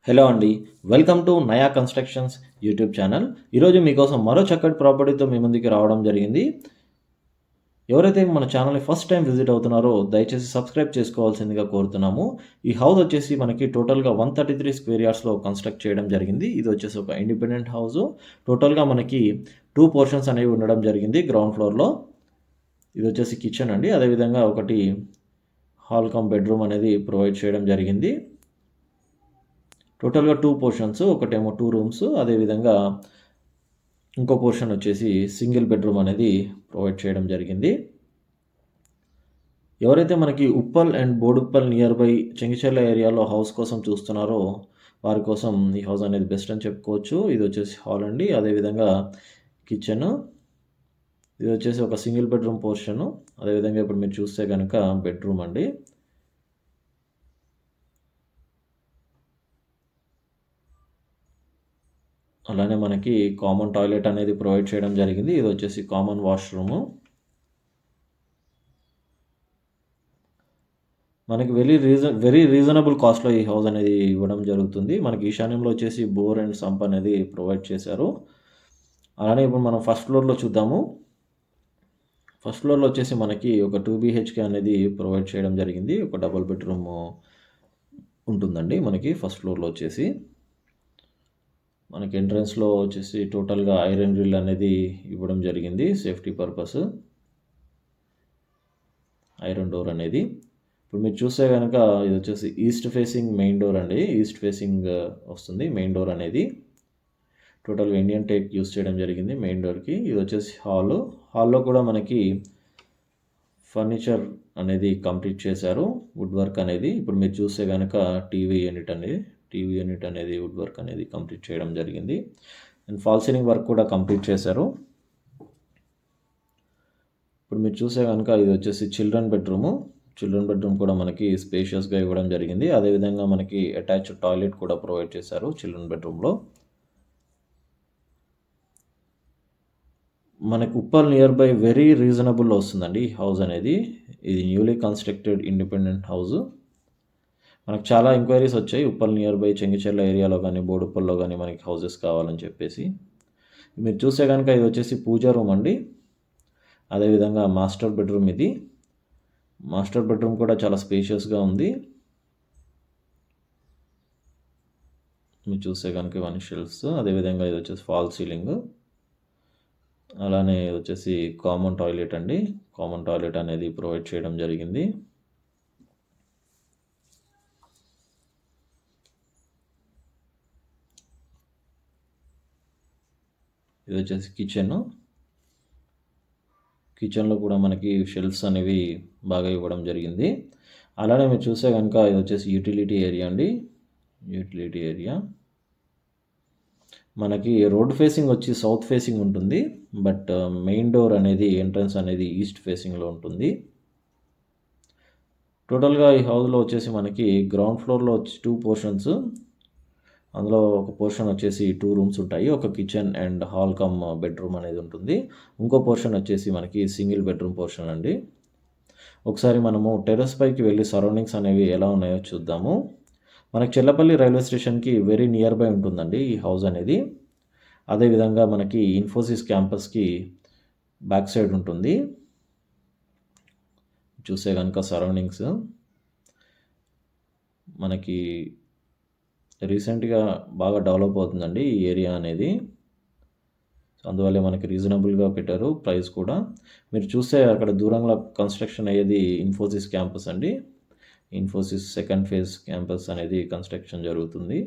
Hello అండి. Welcome to నయా constructions YouTube channel. ఈరోజు మీకోసం మరో చక్కటి ప్రాపర్టీతో మీ ముందుకి రావడం జరిగింది. ఎవరైతే మన ఛానల్‌ని ఫస్ట్ టైమ్ విజిట్ అవుతున్నారో దయచేసి సబ్స్క్రైబ్ చేసుకోవాల్సిందిగా కోరుతున్నాము. ఈ హౌస్ వచ్చేసి మనకి టోటల్‌గా 133 స్క్వేర్ యార్డ్స్‌లో కన్‌స్ట్రక్ట్ చేయడం జరిగింది. ఇది వచ్చేసి ఒక ఇండిపెండెంట్ హౌసు. టోటల్‌గా మనకి 2 పోర్షన్స్ అనేవి ఉండడం జరిగింది గ్రౌండ్ ఫ్లోర్‌లో. ఇది వచ్చేసి కిచెన్ అండి. అదేవిధంగా ఒకటి హాల్ కమ్ బెడ్‌రూమ్ అనేది ప్రొవైడ్ చేయడం జరిగింది. టోటల్‌గా 2 పోర్షన్స్. ఒకటేమో 2 రూమ్స్. అదేవిధంగా ఇంకో పోర్షన్ వచ్చేసి సింగిల్ బెడ్‌రూమ్ అనేది ప్రొవైడ్ చేయడం జరిగింది. ఎవరైతే మనకి Uppal and Boduppal near by Chengicherla ఏరియాలో హౌస్ కోసం చూస్తున్నారో వారి కోసం ఈ హౌస్ అనేది బెస్ట్ అని చెప్పుకోవచ్చు. ఇది వచ్చేసి హాల్ అండి. అదేవిధంగా కిచెను. ఇది వచ్చేసి ఒక సింగిల్ బెడ్‌రూమ్ పోర్షను. అదేవిధంగా ఇప్పుడు మీరు చూస్తే గనక బెడ్‌రూమ్ అండి. అలానే మనకి కామన్ టాయిలెట్ అనేది ప్రొవైడ్ చేయడం జరిగింది. ఇది వచ్చేసి కామన్ వాష్‌రూము. మనకి వెరీ రీజనబుల్ కాస్ట్‌లో ఈ హౌస్ అనేది ఇవ్వడం జరుగుతుంది. మనకి ఈశాన్యంలో వచ్చేసి బోర్ అండ్ సంప్ అనేది ప్రొవైడ్ చేశారు. అలానే ఇప్పుడు మనం ఫస్ట్ ఫ్లోర్‌లో చూద్దాము. ఫస్ట్ ఫ్లోర్‌లో వచ్చేసి మనకి ఒక 2 బీహెచ్‌కే అనేది ప్రొవైడ్ చేయడం జరిగింది. ఒక డబుల్ బెడ్‌రూమ్ ఉంటుందండి మనకి ఫస్ట్ ఫ్లోర్‌లో వచ్చేసి. మనకి ఎంట్రన్స్‌లో వచ్చేసి టోటల్‌గా ఐరన్ గ్రిల్ అనేది ఇవ్వడం జరిగింది. Safety purpose. ఐరన్ డోర్ అనేది. ఇప్పుడు మీరు చూస్తే గనక ఇది వచ్చేసి ఈస్ట్ ఫేసింగ్ మెయిన్ డోర్ అండి. ఈస్ట్ ఫేసింగ్ వస్తుంది మెయిన్ డోర్ అనేది. టోటల్‌గా ఇండియన్ టేక్ యూజ్ చేయడం జరిగింది మెయిన్ డోర్‌కి. ఇది వచ్చేసి హాలు. హాల్‌లో కూడా మనకి ఫర్నిచర్ అనేది కంప్లీట్ చేశారు. వుడ్ వర్క్ అనేది. ఇప్పుడు మీరు చూస్తే గనక టీవీ యూనిట్ అనేది వుడ్ వర్క్ అనేది కంప్లీట్ చేయడం జరిగింది. అండ్ ఫాల్ సీలింగ్ వర్క్ కూడా కంప్లీట్ చేశారు. ఇప్పుడు మీరు చూస్తే గనక ఇది వచ్చేసి చిల్డ్రన్ బెడ్రూమ్ కూడా మనకి స్పేషియస్‌గా ఇవ్వడం జరిగింది. అదేవిధంగా మనకి అటాచ్డ్ టాయిలెట్ కూడా ప్రొవైడ్ చేశారు చిల్డ్రన్ బెడ్రూమ్‌లో. మనకు ఉప్పల్ నియర్ బై వెరీ రీజనబుల్‌లో వస్తుందండి ఈ హౌస్ అనేది. ఇది న్యూలీ కన్‌స్ట్రక్టెడ్ ఇండిపెండెంట్ హౌసు. మనకు చాలా ఎంక్వైరీస్ వచ్చాయి. ఉప్పల్ నియర్ బై చెంగిచెర్ల ఏరియాలో గానీ, బోడుప్పల్లో గానీ మనకి హౌసెస్ కావాలని చెప్పేసి. మీరు చూస్తే గనక ఇది వచ్చేసి పూజా రూమ్ అండి. అదేవిధంగా మాస్టర్ బెడ్రూమ్ ఇది. మాస్టర్ బెడ్రూమ్ కూడా చాలా స్పేషియస్‌గా ఉంది. మీరు చూస్తే గనుక ఇవన్నీ షెల్ఫ్స్. అదేవిధంగా ఇది వచ్చేసి ఫాల్ సీలింగ్. అలానే ఇది వచ్చేసి కామన్ టాయిలెట్ అండి. కామన్ టాయిలెట్ అనేది ప్రొవైడ్ చేయడం జరిగింది. ఇది వచ్చేసి కిచెన్‌లో కూడా మనకి షెల్ఫ్స్ అనేవి బాగా ఇవ్వడం జరిగింది. అలానే మీరు చూస్తే గనక ఇది వచ్చేసి యూటిలిటీ ఏరియా అండి. Utility area. మనకి రోడ్ ఫేసింగ్ వచ్చి సౌత్ ఫేసింగ్ ఉంటుంది. బట్ మెయిన్ డోర్ అనేది ఎంట్రన్స్ అనేది ఈస్ట్ ఫేసింగ్‌లో ఉంటుంది. టోటల్‌గా ఈ హౌస్‌లో వచ్చేసి మనకి గ్రౌండ్ ఫ్లోర్‌లో వచ్చి 2 పోర్షన్స్. అందులో ఒక పోర్షన్ వచ్చేసి 2 రూమ్స్ ఉంటాయి. ఒక kitchen and hall come bedroom అనేది ఉంటుంది. ఇంకో పోర్షన్ వచ్చేసి మనకి సింగిల్ బెడ్రూమ్ పోర్షన్ అండి. ఒకసారి మనము టెర్రస్ పైకి వెళ్ళి సరౌండింగ్స్ అనేవి ఎలా ఉన్నాయో చూద్దాము. మనకి చెర్లపల్లి రైల్వే స్టేషన్‌కి వెరీ నియర్ బై ఉంటుందండి ఈ హౌస్ అనేది. అదేవిధంగా మనకి ఇన్ఫోసిస్ క్యాంపస్‌కి బ్యాక్ సైడ్ ఉంటుంది. చూస్తే గనక సరౌండింగ్స్ మనకి రీసెంట్‌గా బాగా డెవలప్ అవుతుందండి ఈ ఏరియా అనేది. అందువల్లే మనకి రీజనబుల్‌గా పెట్టారు ప్రైస్ కూడా. మీరు చూస్తే అక్కడ దూరంగా కన్‌స్ట్రక్షన్ అయ్యేది ఇన్ఫోసిస్ క్యాంపస్ అండి. ఇన్ఫోసిస్ సెకండ్ ఫేజ్ క్యాంపస్ అనేది కన్‌స్ట్రక్షన్ జరుగుతుంది.